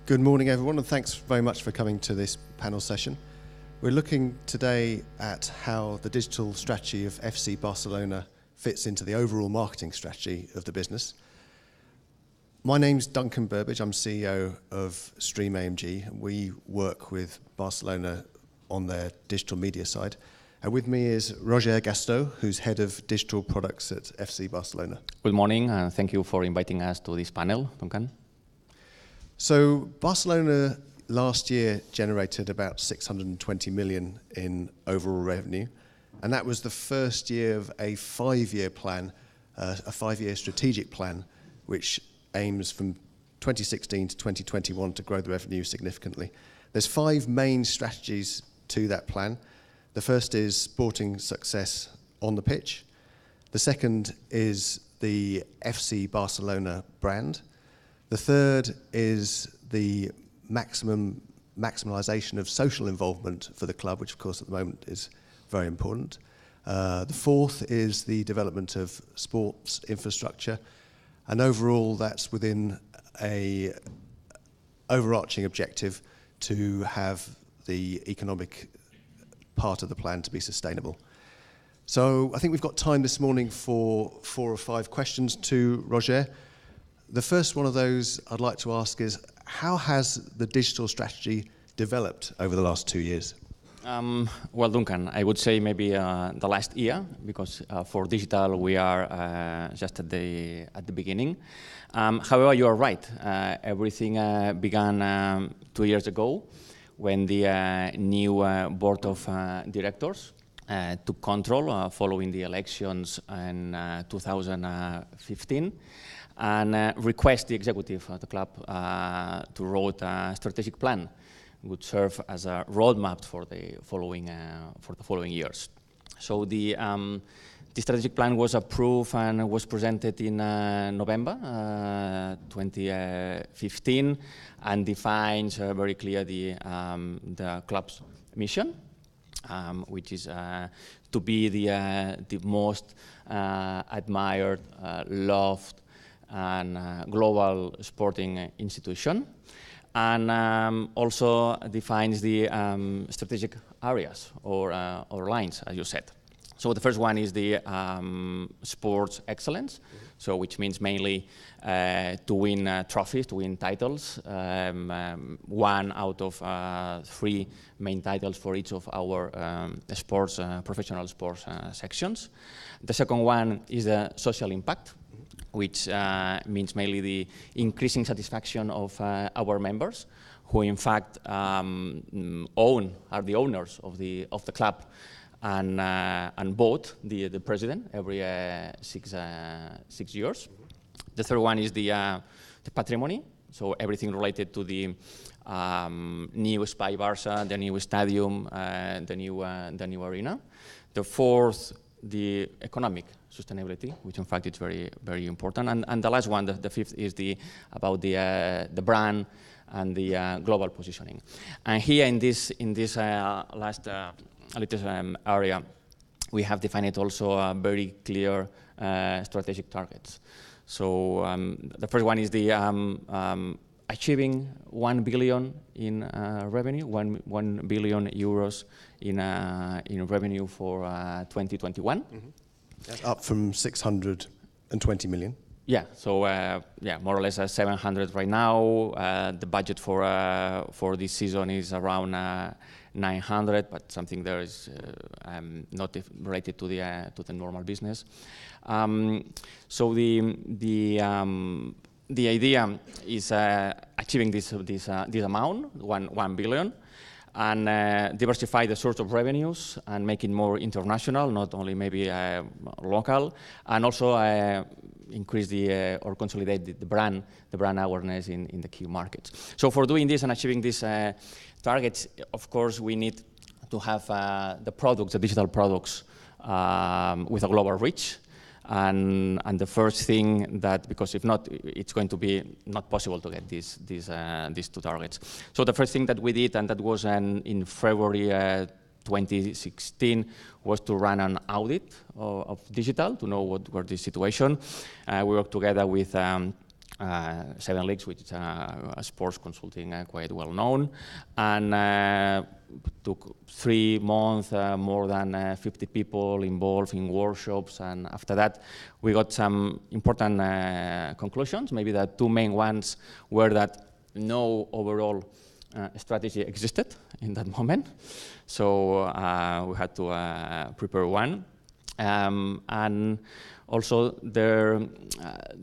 Good morning, everyone, and thanks very much for coming to this panel session. We're looking today at how the digital strategy of FC Barcelona fits into the overall marketing strategy of the business. My name's Duncan Burbage. I'm CEO of Stream AMG. We work with Barcelona on their digital media side. And with me is Roger Gasteau, who's head of digital products at FC Barcelona. Good morning, and thank you for inviting us to this panel, Duncan. So Barcelona last year generated about 620 million in overall revenue, and that was the first year of a five-year plan, a five-year strategic plan, which aims from 2016 to 2021 to grow the revenue significantly. There's five main strategies to that plan. The first is sporting success on the pitch. The second is the FC Barcelona brand. The third is the maximization of social involvement for the club, which of course at the moment is very important. The fourth is the development of sports infrastructure, and overall that's within a overarching objective to have the economic part of the plan to be sustainable. So I think we've got time this morning for 4 or 5 questions to Roger. The first one of those I'd like to ask is, how has the digital strategy developed over the last 2 years? Well, Duncan, I would say maybe the last year, because for digital we are just at the beginning. However, you are right. Everything began 2 years ago when the new board of directors took control following the elections in 2015. And request the executive of the club to write a strategic plan, would serve as a roadmap for the following years. So the strategic plan was approved and was presented in November 2015, and defines very clear the club's mission, which is to be the most admired, loved, and global sporting institution, and also defines the strategic areas or lines, as you said. So the first one is the sports excellence, so which means mainly to win trophies, to win titles, 1 out of 3 main titles for each of our sports, professional sports sections. The second one is the social impact, which means mainly the increasing satisfaction of our members, who in fact are the owners of the club, and vote the president every 6 years. The third one is the patrimony, so everything related to the new Espai Barça, the new stadium, the new arena. The fourth, the economic sustainability, which in fact is very, very important. And the last one, the fifth, is about the brand and the global positioning. And here in this last latest area, we have defined also very clear strategic targets. So the first one is the achieving 1 billion in revenue, 1 billion euros in revenue for 2021. Mm-hmm. That's up from 620 million. Yeah, so more or less 700 right now. The budget for this season is around 900, but something there is not related to the normal business. So the idea is achieving this amount, 1 billion, and diversify the source of revenues and make it more international, not only maybe local, and also increase or consolidate the brand awareness in the key markets. So for doing this and achieving these targets, of course, we need to have the digital products with a global reach. And the first thing that, because if not, it's going to be not possible to get these 2 targets. So the first thing that we did, and that was in February 2016, was to run an audit of digital to know what were the situation. We worked together with 7 Leagues, which is a sports consulting quite well known, and took 3 months, more than 50 people involved in workshops, and after that we got some important conclusions. Maybe the 2 main ones were that no overall strategy existed in that moment, so we had to prepare one. And also the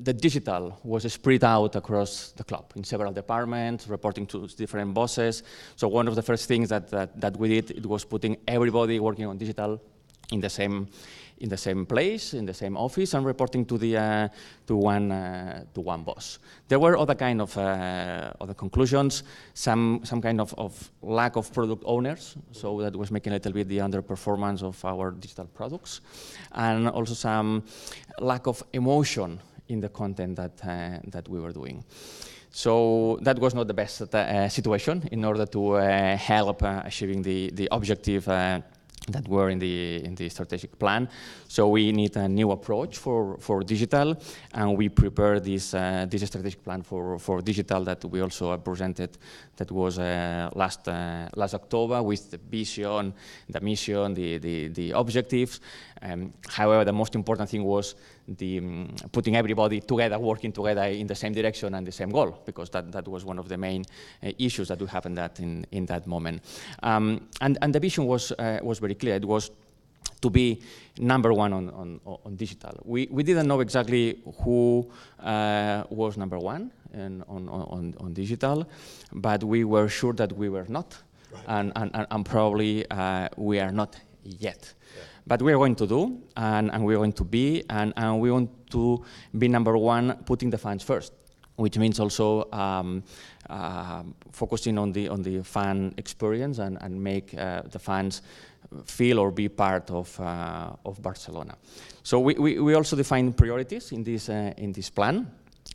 digital was spread out across the club in several departments, reporting to different bosses. So one of the first things that we did, it was putting everybody working on digital in the same place, in the same office, and reporting to the to one boss. There were other kind of other conclusions, some kind of lack of product owners, so that was making a little bit the underperformance of our digital products, and also some lack of emotion in the content that we were doing. So that was not the best situation in order to help achieving the objective that were in the strategic plan. So we need a new approach for digital, and we prepared this strategic plan for digital that we also presented. That was last October, with the vision, the mission, the objectives. However, the most important thing was putting everybody together, working together in the same direction and the same goal, because that was one of the main issues that we have in that moment. And the vision was very clear. It was to be number one on digital. We didn't know exactly who was number one on digital, but we were sure that we were not, right. and probably we are not yet. Yeah. But we are going to do, and we are going to be, and we want to be number one, putting the fans first, which means also focusing on the fan experience and make the fans feel or be part of Barcelona. So we also define priorities in this plan,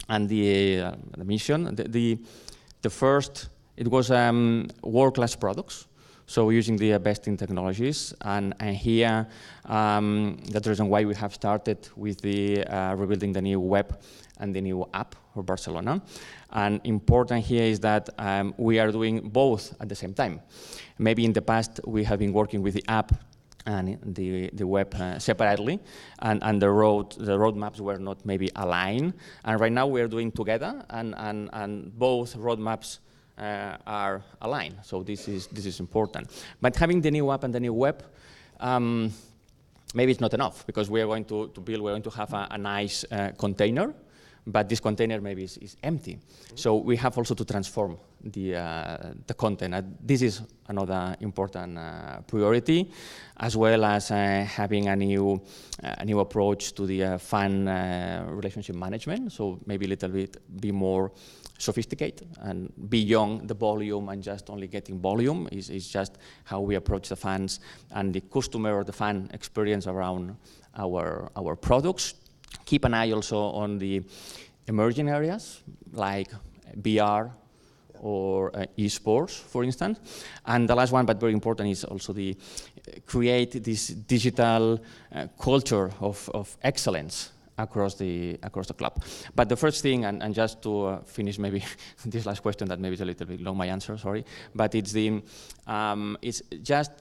and the mission. The first, it was world-class products. So using the best in technologies, and here that's the reason why we have started with rebuilding the new web and the new app for Barcelona. And important here is that we are doing both at the same time. Maybe in the past we have been working with the app and the web separately, and the roadmaps were not maybe aligned. And right now we are doing together, and both roadmaps are aligned. So this is important. But having the new app and the new web, maybe it's not enough, because we are going to build. We're going to have a nice container, but this container maybe is empty. Mm-hmm. So we have also to transform the content. This is another important priority, as well as having a new approach to the fan relationship management. So maybe a little bit be more sophisticated and beyond the volume and just only getting volume is just how we approach the fans and the customer or the fan experience around our products. Keep an eye also on the emerging areas like VR or esports, for instance. And the last one, but very important, is also create this digital culture of excellence across the club. But the first thing, and just to finish maybe this last question that maybe is a little bit long, my answer, sorry, but it's just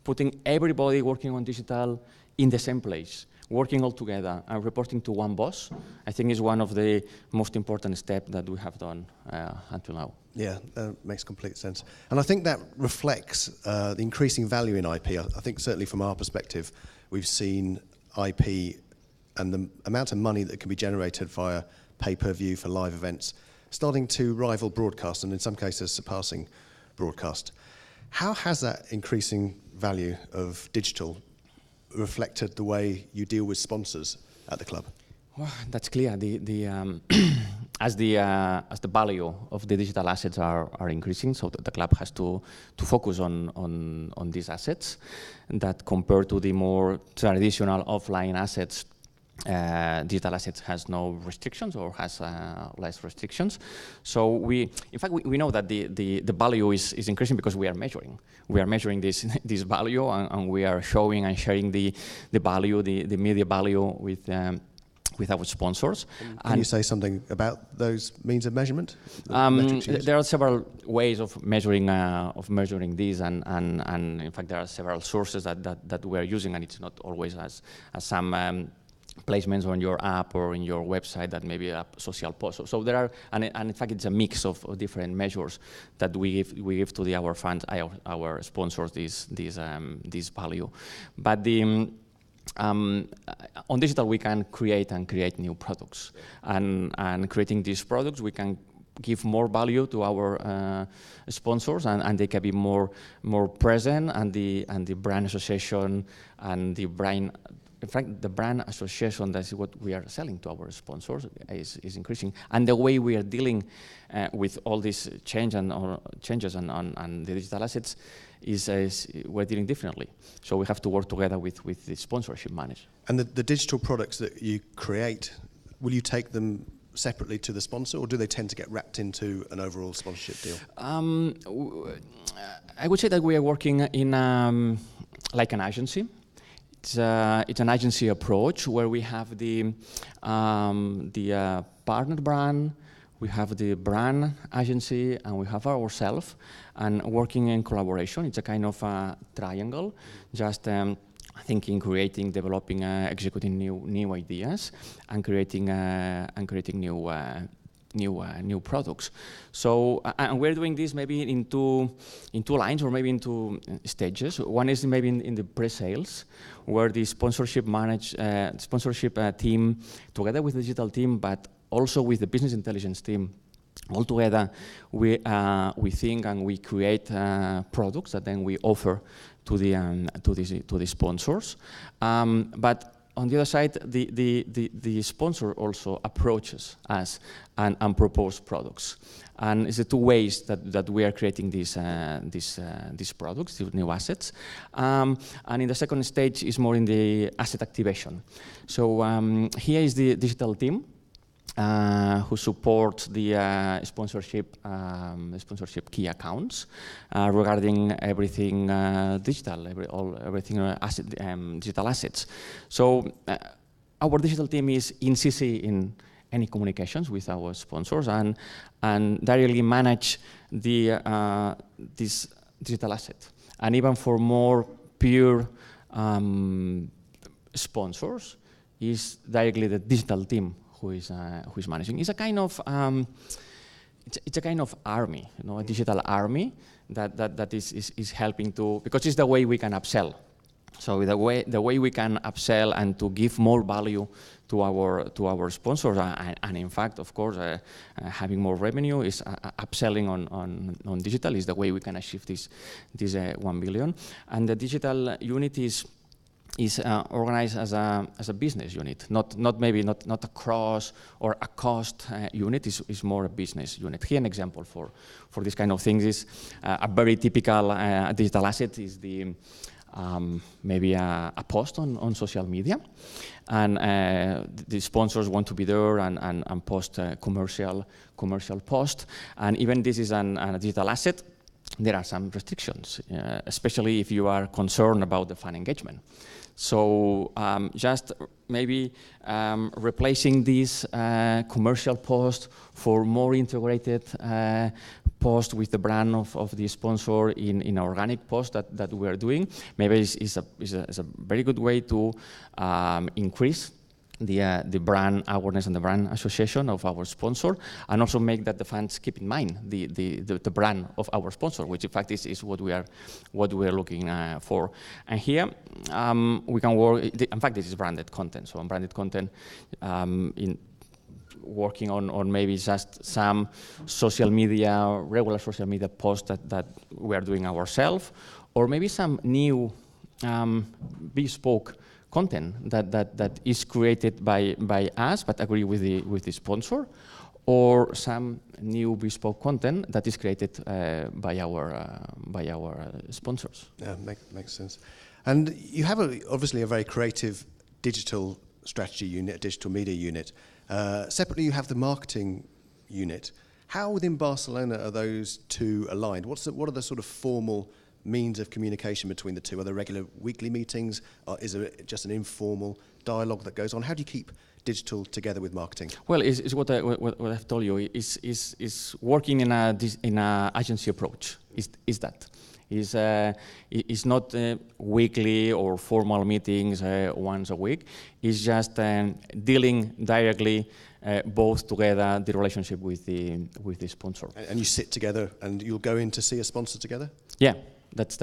putting everybody working on digital in the same place, working all together and reporting to one boss. I think is one of the most important steps that we have done until now. Yeah, that makes complete sense. And I think that reflects the increasing value in IP. I think certainly from our perspective, we've seen IP and the amount of money that can be generated via pay-per-view for live events starting to rival broadcast, and in some cases surpassing broadcast. How has that increasing value of digital reflected the way you deal with sponsors at the club? Well, that's clear. As the value of the digital assets are increasing, so the club has to focus on these assets that, compared to the more traditional offline assets, digital assets has no restrictions or has less restrictions. So in fact we know that the value is increasing because we are measuring. We are measuring this value, and we are showing and sharing the value, the media value with our sponsors. Can you say something about those means of measurement? There are several ways of measuring this, and in fact there are several sources that we are using, and it's not always as some placements on your app or in your website that maybe a social post. So there are, and in fact it's a mix of different measures that we give to our fans, our sponsors, this value. But on digital we can create new products, and creating these products we can give more value to our sponsors, and they can be more present, and the brand association and the brand. In fact, the brand association, that's what we are selling to our sponsors, is increasing. And the way we are dealing with all these changes on the digital assets is we're dealing differently. So we have to work together with the sponsorship manager. And the digital products that you create, will you take them separately to the sponsor, or do they tend to get wrapped into an overall sponsorship deal? I would say that we are working in like an agency. It's an agency approach where we have the partner brand, we have the brand agency, and we have ourselves, and working in collaboration. It's a kind of a triangle, just thinking, creating, developing, executing new ideas, and creating new products. So, and we're doing this maybe in two lines, or maybe in two stages. One is maybe in the pre-sales, where the sponsorship team, together with the digital team, but also with the business intelligence team, all together, we think and we create products that then we offer to the sponsors. But on the other side, the sponsor also approaches us and propose products. And it's the two ways that we are creating these products, these new assets. And in the second stage is more in the asset activation. So here is the digital team who supports the sponsorship key accounts regarding everything digital, everything digital assets. So our digital team is in CC in any communications with our sponsors, and directly manage this digital asset. And even for more pure sponsors, is directly the digital team who is managing. It's a kind of army, a digital army that is helping to, because it's the way we can upsell. So the way we can upsell and to give more value to our sponsors, and in fact, of course, having more revenue is upselling on digital is the way we can achieve this 1 billion. And the digital unit is organized as a business unit, not a cross or a cost unit. Is more a business unit. Here, an example for this kind of things is a very typical digital asset is the maybe a post on social media, and the sponsors want to be there and post commercial post, and even this is a digital asset. There are some restrictions, especially if you are concerned about the fan engagement. So just maybe replacing this commercial post for more integrated post with the brand of the sponsor in organic post that we are doing, maybe is a very good way to increase the brand awareness and the brand association of our sponsor, and also make that the fans keep in mind the brand of our sponsor, which in fact is what we are looking for. And here we can work. In fact, this is branded content. So on branded content, in working on maybe just some regular social media posts that we are doing ourselves, or maybe some new bespoke content that is created by us but agree with the sponsor, or some new bespoke content that is created by our sponsors. Yeah, makes sense. And you have obviously a very creative digital strategy unit, a digital media unit. Separately, you have the marketing unit. How within Barcelona are those two aligned? What are the sort of formal means of communication between the two? Are there regular weekly meetings? Is there just an informal dialogue that goes on? How do you keep digital together with marketing? Well, it's what I've told you. Is working in a agency approach. Is that? It's not weekly or formal meetings once a week. It's just dealing directly both together the relationship with the sponsor. And you sit together and you'll go in to see a sponsor together? Yeah. That's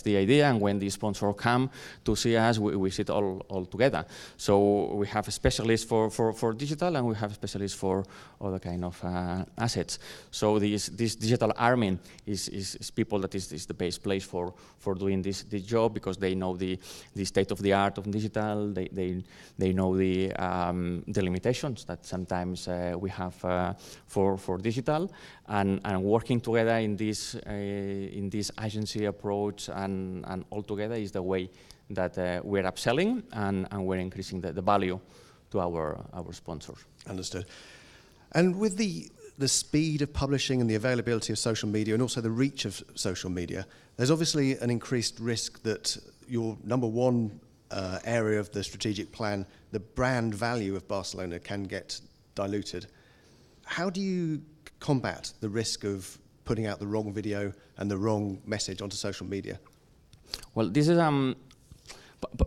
the idea, and when the sponsor come to see us, we sit all together. So we have a specialist for digital, and we have a specialist for other kind of assets. So this digital army is people that is the best place for doing this job, because they know the state of the art of digital. They know the limitations that sometimes we have for digital, and working together in this agency approach and all together is the way that we're upselling and we're increasing the value to our sponsors. Understood. And with the speed of publishing and the availability of social media and also the reach of social media, there's obviously an increased risk that your number one area of the strategic plan, the brand value of Barcelona, can get diluted. How do you combat the risk of putting out the wrong video and the wrong message onto social media? Well, this is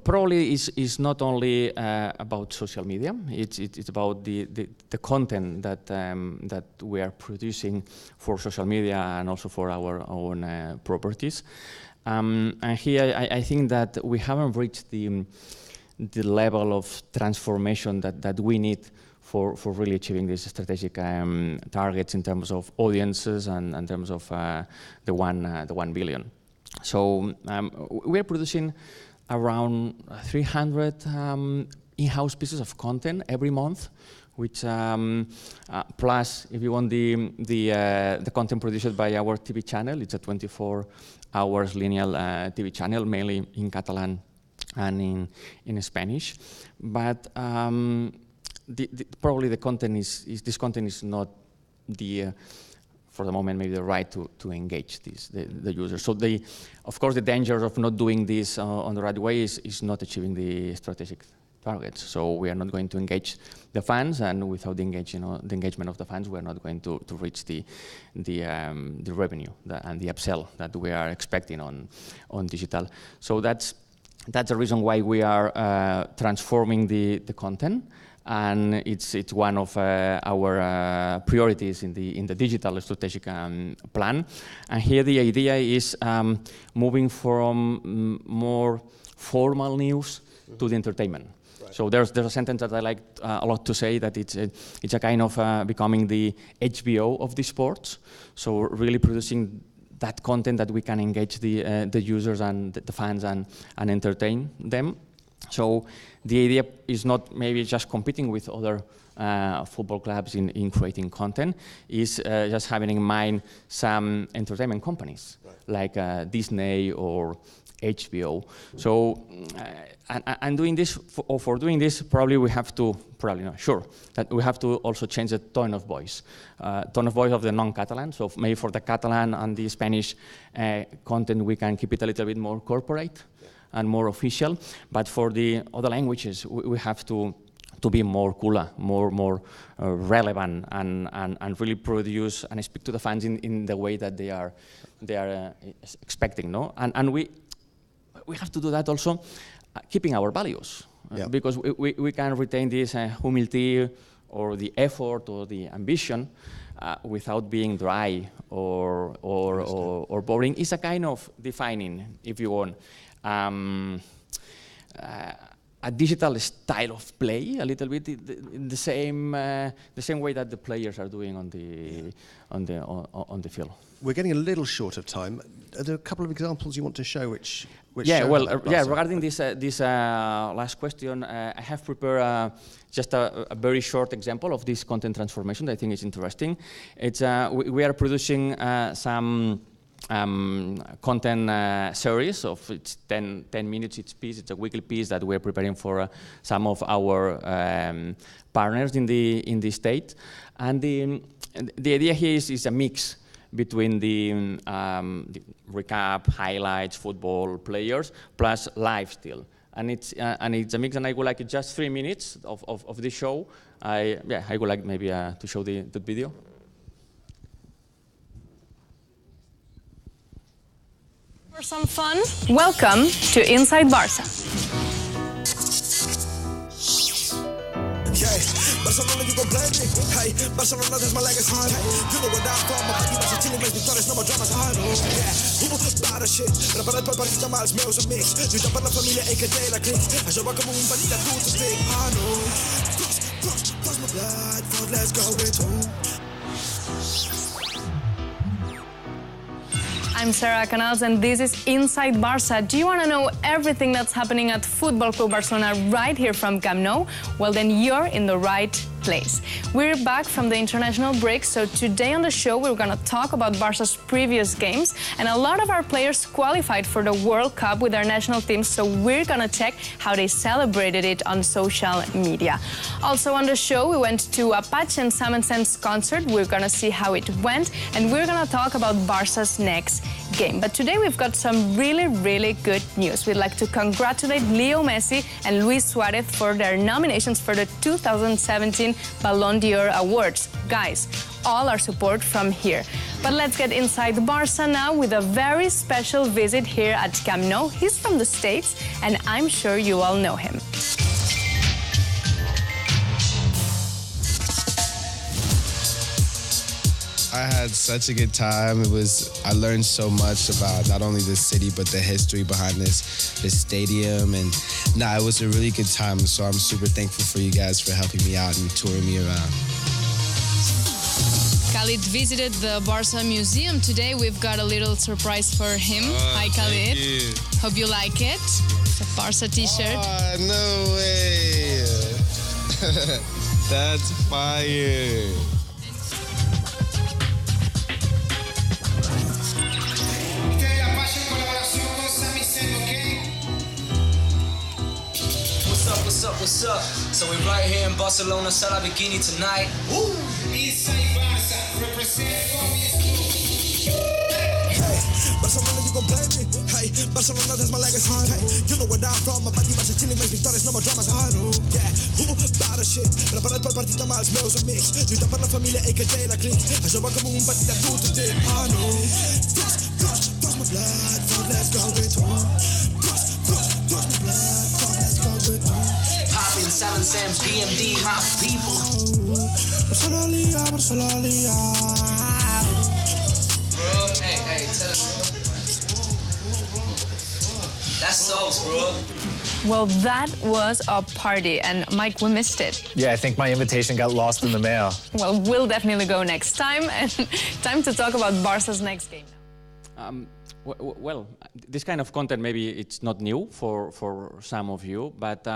probably is not only about social media. It's about the content that we are producing for social media and also for our own properties. And here I think that we haven't reached the level of transformation that we need for really achieving these strategic targets in terms of audiences and in terms of the 1 billion. So we're producing around 300 in-house pieces of content every month, which plus, if you want, the content produced by our TV channel. It's a 24 hours linear TV channel, mainly in Catalan and in Spanish. But probably the content this content is not for the moment, maybe the right to engage the user. So of course, the danger of not doing this on the right way is not achieving the strategic targets. So we are not going to engage the fans, and without the engagement of the fans, we are not going to reach the revenue and the upsell that we are expecting on digital. So that's the reason why we are transforming the content. And it's one of our priorities in the digital strategic plan. And here the idea is moving from more formal news to the entertainment. Right. So there's a sentence that I like a lot to say, that it's a kind of becoming the HBO of the sports. So really producing that content that we can engage the users and the fans and entertain them. So the idea is not maybe just competing with other football clubs in creating content, is just having in mind some entertainment companies, right, like Disney or HBO. So, and doing this, for doing this, probably we have to, that we have to also change the tone of voice of the non-Catalan. So maybe for the Catalan and the Spanish content, we can keep it a little bit more corporate and more official, but for the other languages, we have to be more cooler, more relevant, and really produce and speak to the fans in the way that they are expecting, no? And we have to do that also, keeping our values, because we can retain this humility or the effort or the ambition without being dry or boring. It's a kind of defining, if you want, a digital style of play, a little bit in the same way that the players are doing on the field. We're getting a little short of time. Are there a couple of examples you want to show which regarding this last question, I have prepared just a very short example of this content transformation that I think is interesting. It's we are producing some content series of it's 10 minutes each piece. It's a weekly piece that we're preparing for some of our partners in the state. And the idea here is a mix between the recap, highlights, football players, plus lifestyle and it's a mix, and I would like just 3 minutes of this show. I would like maybe to show the video. For some fun, welcome to Inside Barça. Barcelona, you gon' blame me. Hey, Barcelona, that's my legacy. Hey, you know where I'm from. My body was a chilling, mas vitórias, no more dramas. Yeah, para shit. Preparado para partida mais meus amigos. Luta para a família, em cadeira, clique. A jogar como bandida, tudo big. Cross my blood, for let's go with home. I'm Sarah Canals and this is Inside Barça. Do you want to know everything that's happening at Football Club Barcelona right here from Camp Nou? Well, then you're in the right place. We're back from the international break, so today on the show we're going to talk about Barca's previous games, and a lot of our players qualified for the World Cup with their national teams, so we're going to check how they celebrated it on social media. Also on the show we went to a Patch and Sam & Sam's concert. We're going to see how it went, and we're going to talk about Barca's next game. But today we've got some really good news. We'd like to congratulate Leo Messi and Luis Suarez for their nominations for the 2017 Ballon d'Or Awards. Guys, all our support from here. But let's get inside Barça now with a very special visit here at Camp Nou. He's from the States, and I'm sure you all know him. I had such a good time. I learned so much about not only this city, but the history behind this stadium. And it was a really good time. So I'm super thankful for you guys for helping me out and touring me around. Khalid visited the Barca Museum today. We've got a little surprise for him. Hi, Khalid. Thank you. Hope you like it. It's a Barca t-shirt. Oh, no way. That's fire. What's up? So we're right here in Barcelona, Sala Bikini tonight. Woo! Inside Barça, represent Hey, Barcelona, you gon' blame me. Hey, Barcelona, that's my legacy. Hey, you know where I'm from. My body was a chilling, mas vitórias, no more dramas. Yeah, para shit. Preparado para partida mais meus amigos. Luta para a família, em cadeira, clique. A jogar como bandida, tudo big. Cross my blood, for let's go with home. Cross my blood, for let's go with home. Poppin', Sam & Sam's, BMD, my people. Barcelona. Bro, hey, tell us. That's sauce, bro. Well, that was a party, and Mike, we missed it. Yeah, I think my invitation got lost in the mail. Well, we'll definitely go next time, and time to talk about Barca's next game. Well, this kind of content maybe it's not new for some of you, but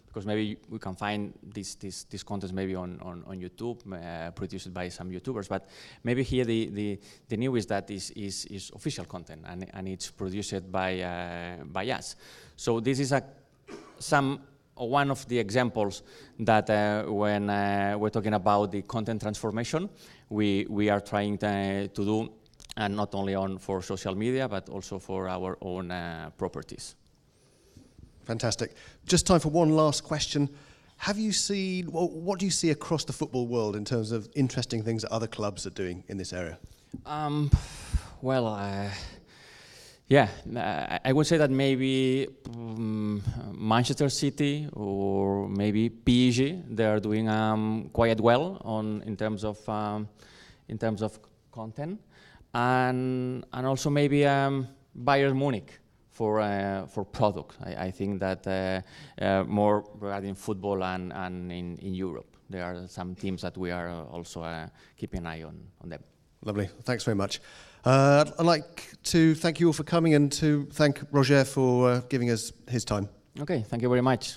because maybe we can find this content maybe on YouTube, produced by some YouTubers. But maybe here the new is that is official content, and it's produced by us. So this is one of the examples that when we're talking about the content transformation, we are trying to do, and not only for social media, but also for our own properties. Fantastic. Just time for one last question. Have you seen, what do you see across the football world in terms of interesting things that other clubs are doing in this area? I would say that maybe Manchester City or maybe PSG, they are doing quite well in terms of content, and also maybe Bayern Munich for product. I think that more regarding football and in Europe, there are some teams that we are also keeping an eye on them. Lovely. Thanks very much. I'd like to thank you all for coming and to thank Roger for giving us his time. Okay, thank you very much.